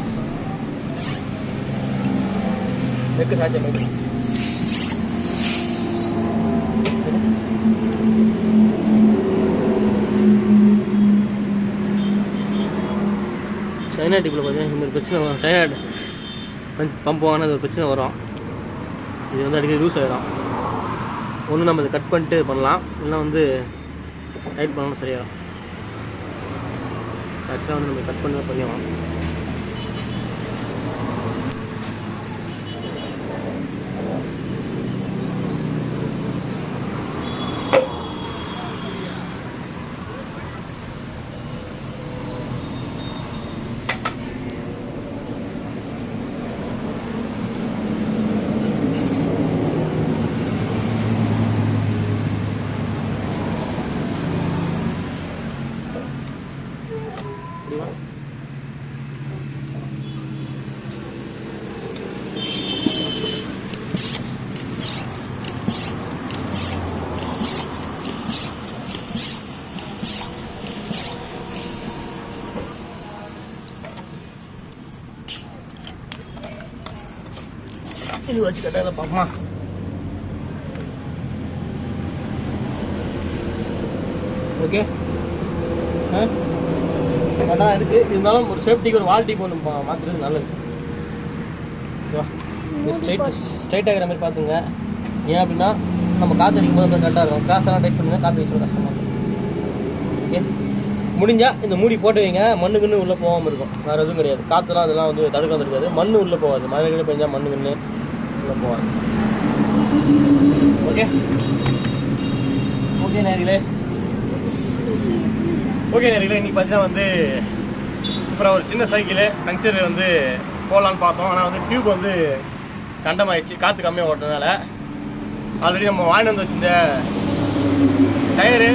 நெக்கு சாச்சா எப்படி சைனா டிப்பில் பார்த்தீங்கன்னா இந்த ஒரு பிரச்சனை வரும். சைனா பம்ப் வாங்கினா அது ஒரு பிரச்சனை வரும். இது வந்து அடிக்கடி லூஸ் ஆகிடும். ஒன்று நம்ம இதை கட் பண்ணிட்டு பண்ணலாம், இல்லைனா வந்து டைட் பண்ணணும் சரியாகும். ஆக்சுவலாக வந்து நம்ம கட் பண்ணி தான் பண்ணிடலாம். இது வச்சு கட்டாத பார்ப்போமா? ஓகே கரெக்டாக இருக்குது. இருந்தாலும் ஒரு சேஃப்டிக்கு ஒரு வால் டீப் ஒன்று மாற்றுறது நல்லது. இது ஸ்ட்ரைட் ஆகிற மாதிரி பார்த்துங்க. ஏன் அப்படின்னா நம்ம காற்று அடிக்கும் போது கரெக்டாக இருக்கும். கிராஸெல்லாம் டைட் பண்ணுங்க, காற்று அடிக்கிறது கஷ்டமாக இருக்கும். ஓகே முடிஞ்சால் இந்த மூடி போட்டு வைங்க. மண்ணுக்குன்னு உள்ளே போகாமல் இருக்கும். வேறு எதுவும் கிடையாது. காற்றுலாம் அதெல்லாம் வந்து தடுக்காது இருக்காது. மண் உள்ளே போகாது. மழை கிட்ட பெஞ்சால் மண்ணுக்குன்னு உள்ளே போகாது. ஓகே ஓகே நேர்களே இன்றைக்கி பார்த்தீங்கன்னா வந்து சூப்பராக ஒரு சின்ன சைக்கிள் பங்க்சர் வந்து போடலான்னு பார்த்தோம். ஆனால் வந்து டியூப் வந்து கண்டமாயிடுச்சு காற்று கம்மியாக ஓட்டுறதுனால. ஆல்ரெடி நம்ம வாங்கிட்டு வந்து வச்சிருந்த டயரு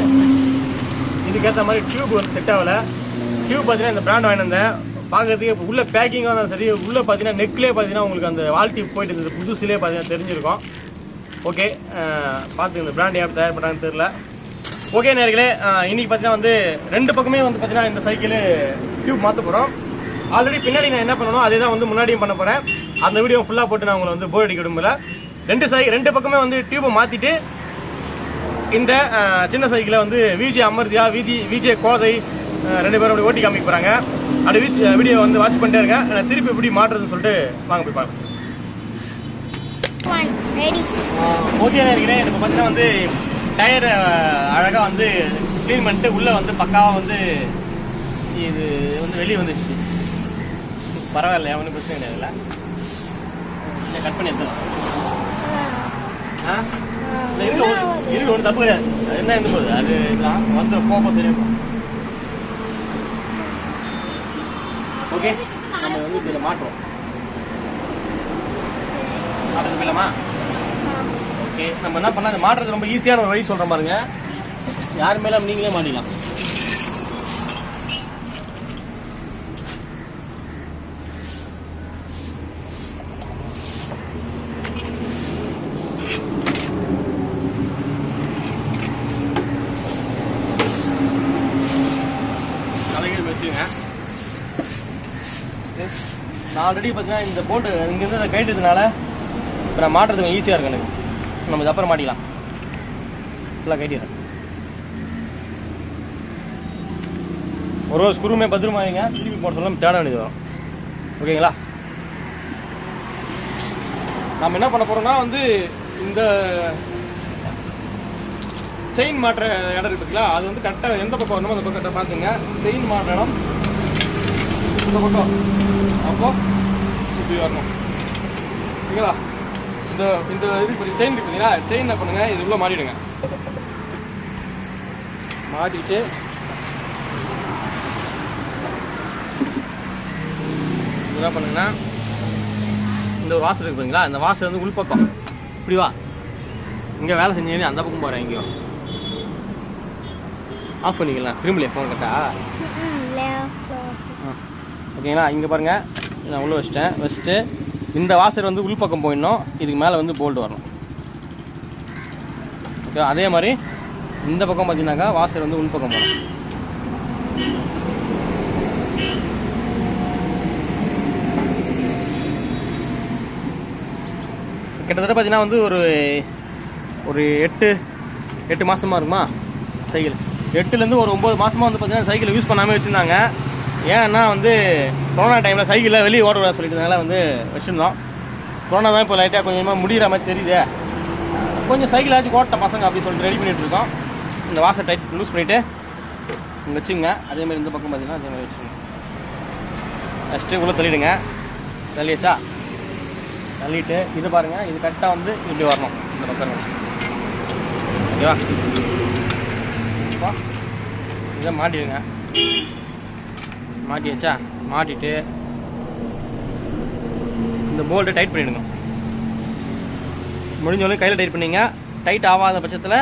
இதுக்கேற்ற மாதிரி டியூப் வந்து செட் ஆகலை. டியூப் பார்த்தீங்கன்னா இந்த பிராண்ட் வாங்கிட்டு வந்தேன். பார்க்கறதுக்கு இப்போ உள்ள பேக்கிங்காக இருந்தாலும் சரி, உள்ளே பார்த்தீங்கன்னா நெக்லேயே பார்த்தீங்கன்னா உங்களுக்கு அந்த வால் டியூப் போயிட்டு இருந்தது. புதுசுலேயே பார்த்தீங்கன்னா தெரிஞ்சிருக்கும். ஓகே பார்த்து இந்த பிராண்ட் எப்படி தயார் பண்ணாங்கன்னு தெரியல. ஓகே நேர்களே இன்றைக்கி பார்த்தீங்கன்னா வந்து ரெண்டு பக்கமே வந்து பார்த்தீங்கன்னா இந்த சைக்கிள் டியூப் மாற்ற போகிறோம். ஆல்ரெடி பின்னாடி நான் என்ன பண்ணணும் அதே தான் வந்து முன்னாடியும் பண்ண போகிறேன். அந்த வீடியோ ஃபுல்லாக போட்டு நான் உங்களை வந்து போர் அடிக்க விடும்பல. ரெண்டு பக்கமே வந்து டியூப்பை மாற்றிட்டு இந்த சின்ன சைக்கிளை வந்து விஜே அமர்தியா விஜே கோதை ரெண்டு பேரும் அப்படி ஓட்டி காமிக்க போகிறாங்க. அப்படி வீடியோ வந்து வாட்ச் பண்ணிட்டே இருக்கேன். நான் திருப்பி எப்படி மாட்டுறதுன்னு சொல்லிட்டு வாங்க போய் பார்க்கலாம். ஓகே நேர்களே இப்போ பார்த்தீங்கன்னா வந்து டயரை அழகாக வந்து க்ளீன் பண்ணிட்டு உள்ளே வந்து பக்காவாக வந்து இது வந்து வெளியே வந்துடுச்சு. பரவாயில்ல, ஒன்றும் பிரச்சனை கிடையாதுல்ல. கட் பண்ணி எடுத்துலாம். இருக்கு ஒன்றும் தப்பு கிடையாது. அது என்ன இருந்து போகுது அது இதெல்லாம் வந்து போக தெரியும். ஓகே நம்ம வந்து இதில் மாட்டுறோம். மாட்டுறது போயிடலாமா? ஓகே நம்ம என்ன பண்ணலாம், மாட்டுறது ரொம்ப ஈஸியான ஒரு வழி சொல்கிறேன் பாருங்க. யார் மேலே நீங்களே மாட்டிக்கலாம். தலைகள் வச்சுங்க. நான் ஆல்ரெடி பார்த்தீங்கன்னா இந்த போட்டு இங்கேருந்து அதை கைட்டதுனால இப்போ நான் மாட்டுறதுக்கு ஈஸியாக இருக்கும் எனக்கு. நம்ம இது அப்புறம் மாட்டிக்கலாம். ஃபுல்லாக கைட்டிடுறேன். ஒரு ஸ்க்ரூமே பத்திரமா வைங்க, திருப்பி போட சொல்ல தேட வேண்டியது வரும். ஓகேங்களா? நம்ம என்ன பண்ண போகிறோம்னா வந்து இந்த செயின் மாற்ற இடம் இருக்கு பார்த்தீங்களா, அது வந்து கரெக்டாக எந்த பக்கம் வரணுமோ அந்த பக்கம் கரெக்டாக பார்த்துங்க. செயின் மாற்ற இடம் இந்த பக்கம், அப்போ இப்படி வரணும். ஓகேங்களா? இந்த இந்த இது செயின் இருக்கு பார்த்தீங்களா, செயின் என்ன பண்ணுங்கள், இதுக்குள்ளே மாட்டிடுங்க. மாட்டிட்டு என்ன பண்ணுங்கன்னா, இந்த ஒரு வாசல் இருக்கு பார்த்தீங்களா, இந்த வாசல் வந்து உள்பக்கம் இப்படி வா. இங்கே வேலை செஞ்சீங்க அந்த பக்கம் போகிறேன். எங்கேயும் ஆஃப் பண்ணிக்கலாம். திரும்பலையே ஃபோன் கட்டா. ஓகேங்களா? இங்கே பாருங்கள், நான் உள்ளே வச்சுட்டு இந்த வாசல் வந்து உள்பக்கம் போயிடணும். இதுக்கு மேலே வந்து போல்டு வரணும். ஓகே, அதே மாதிரி இந்த பக்கம் பார்த்தீங்கன்னாக்கா வாசல் வந்து உள்பக்கம் போகணும். கிட்டத்தட்ட பார்த்தீங்கன்னா வந்து ஒரு 8 மாதமாக இருக்குமா சைக்கிள். 8லேருந்து ஒரு 9 மாதமாக வந்து பார்த்தீங்கன்னா சைக்கிளை யூஸ் பண்ணாமல் வச்சுருந்தாங்க. ஏன்னா வந்து கொரோனா டைமில் சைக்கிளில் வெளியே ஓட சொல்லிட்டதுனால வந்து வச்சுருந்தோம். கொரோனா தான் இப்போ லைட்டாக கொஞ்சமாக முடிகிற மாதிரி தெரியுது. கொஞ்சம் சைக்கிளாச்சும் ஓட்ட பசங்க அப்படின்னு சொல்லிட்டு ரெடி பண்ணிகிட்டு இருக்கோம். இந்த வாசல் டைட் லூஸ் பண்ணிவிட்டு இங்கே வச்சுங்க. அதேமாதிரி இந்த பக்கம் பார்த்தீங்கன்னா அதேமாதிரி வச்சுங்க. ஃபஸ்ட்டு உள்ளே தள்ளிவிடுங்க. தள்ளியாச்சா? தள்ளிட்டு இது பாருங்கள், இது கரெக்டாக வந்து இப்படி வரணும் இந்த பக்கம். ஓகேவா? இதை மாட்டிடுங்க. மாட்டியாச்சா? மாட்டிட்டு இந்த போல்ட்டை டைட் பண்ணிவிடுங்க. முடிஞ்சவரைக்கும் கையில் டைட் பண்ணிங்க. டைட் ஆகாத பட்சத்தில்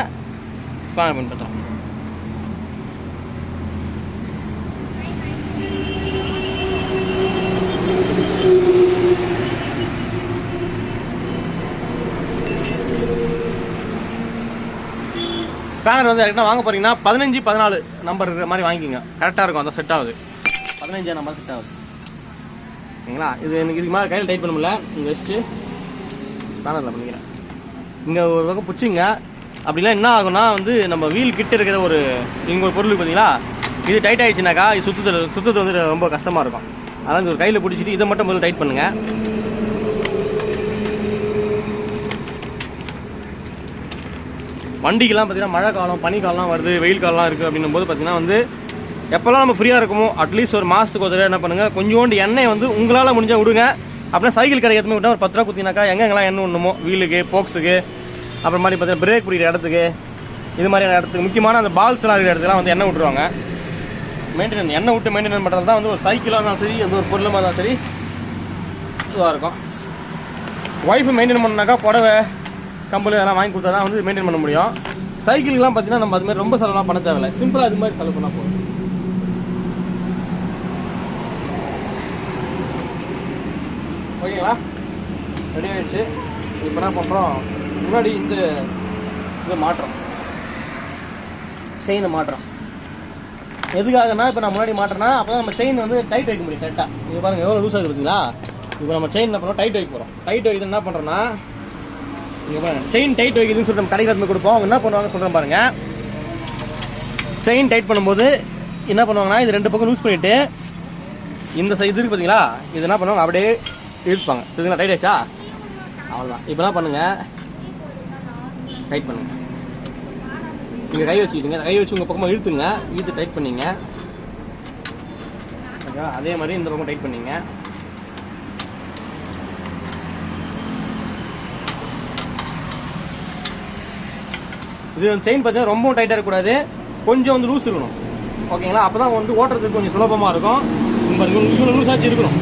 ஸ்பேனர் பின்பற்றலாம். ஸ்பேனர் வந்து கரெக்டாக வாங்க போகிறீங்கன்னா 15, 14 நம்பர் இருக்கிற மாதிரி வாங்கிக்கோங்க. கரெக்டாக இருக்கும். அந்த செட் ஆகுது. 15 நம்பர் செட் ஆகுது. ஓகேங்களா? இது எனக்கு இதுக்கு மேலே கையில் டைட் பண்ண முடியல. இங்கே வச்சுட்டு ஸ்பேனரில் பண்ணிக்கிறேன். இங்கே ஒரு பக்கம் பிடிச்சிங்க. அப்படிலாம் என்ன ஆகும்னா வந்து நம்ம வீல் கிட்ட இருக்கிற இங்கே ஒரு பொருள் பார்த்தீங்களா, இது டைட் ஆகிடுச்சுனாக்கா இது சுற்றுறது வந்து ரொம்ப கஷ்டமாக இருக்கும். அதாவது ஒரு கையில் பிடிச்சிட்டு இதை மட்டும் முதல்ல டைட் பண்ணுங்கள். வண்டிக்கெல்லாம் பார்த்தீங்கன்னா மழை காலம், பனிக்காலம்லாம் வருது, வெயில் காலம்லாம் இருக்குது அப்படின்னும் போது பார்த்தீங்கன்னா வந்து எப்போல்லாம் நம்ம ஃப்ரீயாக இருக்குமோ அட்லீஸ்ட் ஒரு மாதத்துக்கு ஒரு என்ன பண்ணுங்கள், கொஞ்சோண்டு எண்ணெய் வந்து உங்களால் முடிஞ்சால் விடுங்க. அப்படின்னா சைக்கிள் கிடைக்கிறதுமே விட்டால் ஒரு 10 ரூபா குத்தினாக்கா எங்கெங்கெல்லாம் எண்ணெய் விடணுமோ, வீலுக்கு, போக்ஸுக்கு, அப்புறம் மாதிரி பார்த்தீங்கன்னா பிரேக் பிடிக்கிற இடத்துக்கு, இது மாதிரியான இடத்துக்கு, முக்கியமான அந்த பால்ஸ்லாம் இருக்கிற இடத்துக்குலாம் வந்து எண்ணெய் விட்டுருவாங்க. எண்ணெய் விட்டு மெயின்டைன் பண்ணுறது தான் வந்து ஒரு சைக்கிளாக இருந்தாலும் சரி, எந்த ஒரு பொருளாக இருந்தாலும் சரி இதுவாக இருக்கும். ஒய்ஃபு மெயின்டைன் பண்ணாக்கா புடவை, கம்பளி அதெல்லாம் வாங்கி கொடுத்தா தான் வந்து மெயின்டைன் பண்ண முடியும். சைக்கிள்லாம் பார்த்தீங்கன்னா நம்ம அது மாதிரி ரொம்ப செலவுலாம் பண்ண தேவையில்லை. சிம்பிளாக அது மாதிரி செலவு பண்ணால் போதும். ஓகேங்களா? ரெடி ஆகிடுச்சு. இப்போ என்ன பண்ணுறோம், முன்னாடி இந்த மாற்றம், செயினை மாற்றம் எதுக்காகனா, இப்போ நான் முன்னாடி மாற்றேன்னா அப்போ தான் நம்ம செயின் வந்து டைட் வைக்க முடியும் கரெக்டாக. இது பாருங்கள் எவ்வளோ லூஸ் ஆகுது பார்த்தீங்களா. இப்போ நம்ம செயின் என்ன பண்ணுறோம், டைட் வைக்க போகிறோம். டைட் வைக்கிறது என்ன பண்ணுறோன்னா, இங்கே பாருங்கள் செயின் டைட் வைக்குதுன்னு சொல்லிட்டு நம்ம கடையில் கொடுப்போம். அவங்க என்ன பண்ணுவாங்க சொல்கிறேன் பாருங்கள். செயின் டைட் பண்ணும்போது என்ன பண்ணுவாங்கன்னா, இது 2 பக்கம் லூஸ் பண்ணிவிட்டு இந்த சைடு இருக்கு பார்த்தீங்களா, இது என்ன பண்ணுவாங்க அப்படியே இழுப்பாங்க. இதுங்களா டைட் ஆச்சா? அவ்வளோதான். இப்போ என்ன பண்ணுங்கள், டைட் பண்ணுங்க. நீங்கள் கை வச்சுக்கிட்டுங்க, கை வச்சு உங்கள் பக்கமாக இழுத்துங்க. இழுத்து டைட் பண்ணிங்க. ஓகேவா? அதே மாதிரி இந்த பக்கம் டைட் பண்ணிங்க. இது செயின் பார்த்தீங்கன்னா ரொம்பவும் டைட்டாக இருக்கக்கூடாது, கொஞ்சம் வந்து லூஸ் இருக்கணும். ஓகேங்களா? அப்போ தான் வந்து ஓட்டுறதுக்கு கொஞ்சம் சுலபமாக இருக்கும். இவ்வளோ லூஸ் ஆச்சு இருக்கணும்.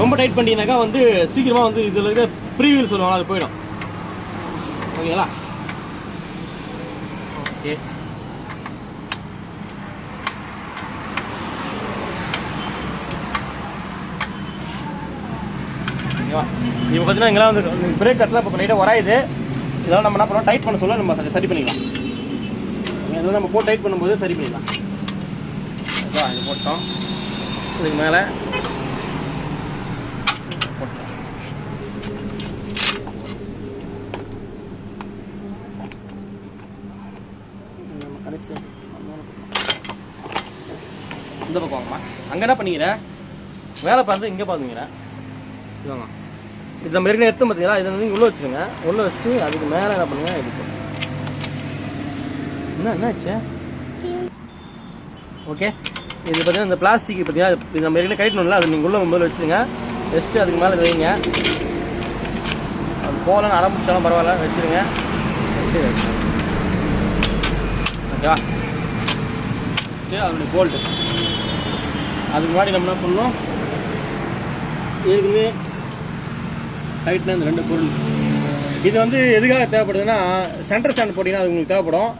ரொம்ப டைட் பண்ணிட்டீங்கன்னாக்கா வந்து சீக்கிரமாக வந்து இதில் இருக்க ப்ரீவீல் சொல்லுவாங்க, அது போயிடும். ஓகேங்களா? ஓகே. ஓகேவா? இப்போ பார்த்தீங்கன்னா இங்கெல்லாம் வந்து பிரேக் கட்டெலாம் இப்போ லைட்டாக வராது. இதெல்லாம் நம்ம என்ன பண்ணோம், டைட் பண்ண சொல்ல நம்ம சரி பண்ணிக்கலாம். இதெல்லாம் நம்ம போட்டு டைட் பண்ணும்போது சரி பண்ணிடலாம். இது போட்டோம். இதுக்கு மேலே போட்டோம். கடைசி இந்த பக்கம் வாங்கம்மா. அங்கே என்ன பண்ணிக்கிற வேலை பார்த்து இங்கே பார்த்துங்கிறேன். இதுவாங்க இது நம்ம ஏற்கனவே எடுத்து பார்த்தீங்களா, இதை வந்து உள்ளே வச்சுருங்க. உள்ளே வச்சுட்டு அதுக்கு மேலே என்ன பண்ணுங்க எடுக்கும். என்னாச்சு? ஓகே, இது பார்த்தீங்கன்னா இந்த பிளாஸ்டிக் பார்த்தீங்கன்னா இது நம்ம ஏற்கனவே கட்டணும்ல, அது நீங்கள் உள்ளே முதல்ல வச்சுருங்க. வச்சுட்டு அதுக்கு மேலே வைங்க. அது போகலன்னு ஆரம்பிச்சாலும் பரவாயில்ல, வச்சுருங்க. வச்சுட்டு ஓகேவா? வச்சுட்டு அதனுடைய போல்ட்டு அதுக்கு முன்னாடி நம்ம என்ன பண்ணணும், ஏற்கனவே டைட்னா இந்த 2 பொருள். இது வந்து எதுக்காக தேவைப்படுதுன்னா, சென்டர் ஸ்டாண்ட் போட்டிங்கன்னா அது உங்களுக்கு தேவைப்படும்.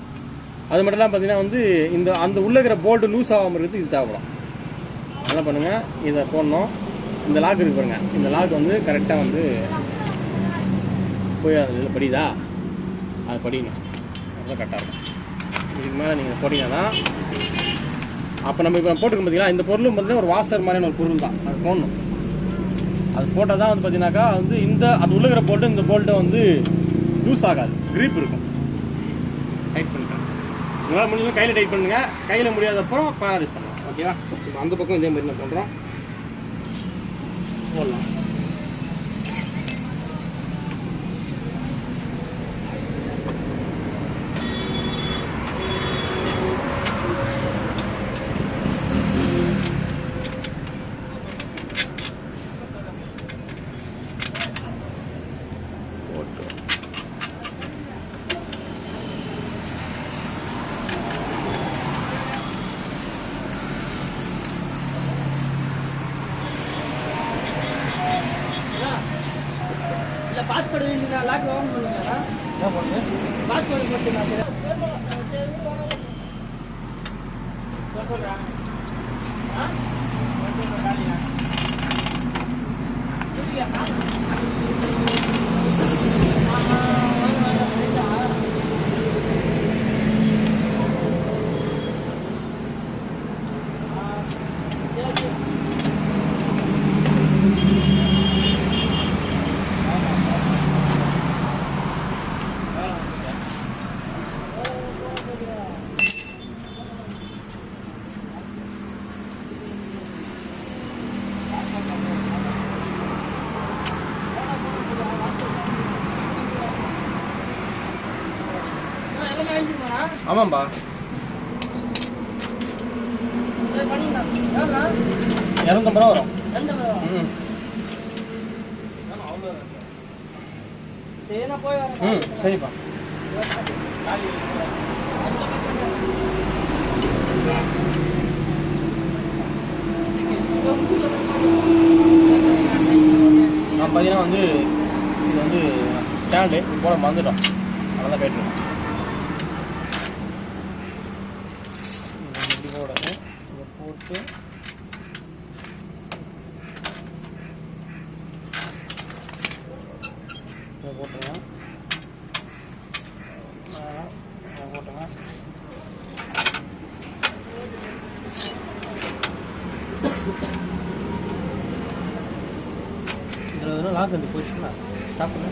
அது மட்டும் தான் பார்த்தீங்கன்னா வந்து அந்த உள்ளே இருக்கிற போல்ட்டு லூஸ் ஆகாமல் இருக்கிறது இது தேவைப்படும். என்ன பண்ணுங்கள், இதை போடணும். இந்த லாக் இருக்கு பாருங்க, இந்த லாக் வந்து கரெக்டாக வந்து போய் அதில் படிதா, அது படிக்கணும். அதெல்லாம் கரெக்டாக இருக்கும். இதுக்கு மேலே நீங்கள் போட்டிங்கன்னா அப்போ நம்ம இப்போ போட்டுருக்கோம் பார்த்தீங்களா, இந்த பொருளும் பார்த்தீங்கன்னா ஒரு வாஷர் மாதிரியான ஒரு பொருள் தான். அது போடணும். அது போட்டால் தான் வந்து பார்த்தீங்கன்னாக்கா வந்து அது உள்ளுக்கிற போல்ட்டு இந்த போல்ட்டை வந்து லூஸ் ஆகாது, க்ரீப் இருக்கும். டைட் பண்ணிட்டேன். உங்களால் முடிஞ்சு கையில் டைட் பண்ணுங்க. கையில் முடியாதப்பறம் பேனலைஸ் பண்ணலாம். ஓகேவா? இப்போ அந்த பக்கம் இதே மாதிரி நான் பண்ணுறோம். போடலாம். பாஸ்போர்ட் வேணுங்களா? லாக் ஓபன் பண்ணுங்களா? என்ன பண்ணுங்க? பாஸ்போர்ட் போட்டுங்களா? சொல்றேன். ஆமாம்பா, 250 ரூபா வரும். சரிப்பா. பார்த்தீங்கன்னா வந்து இது வந்து ஸ்டாண்டு போட மறந்துட்டோம், அதனால தான் கேட்டுருக்கோம். இதை போட்டு இதை போட்டுருங்க. போட்டுங்க. இதில் லாக் வந்து போயிடுச்சுங்களா? ஸ்டாப் பண்ணு.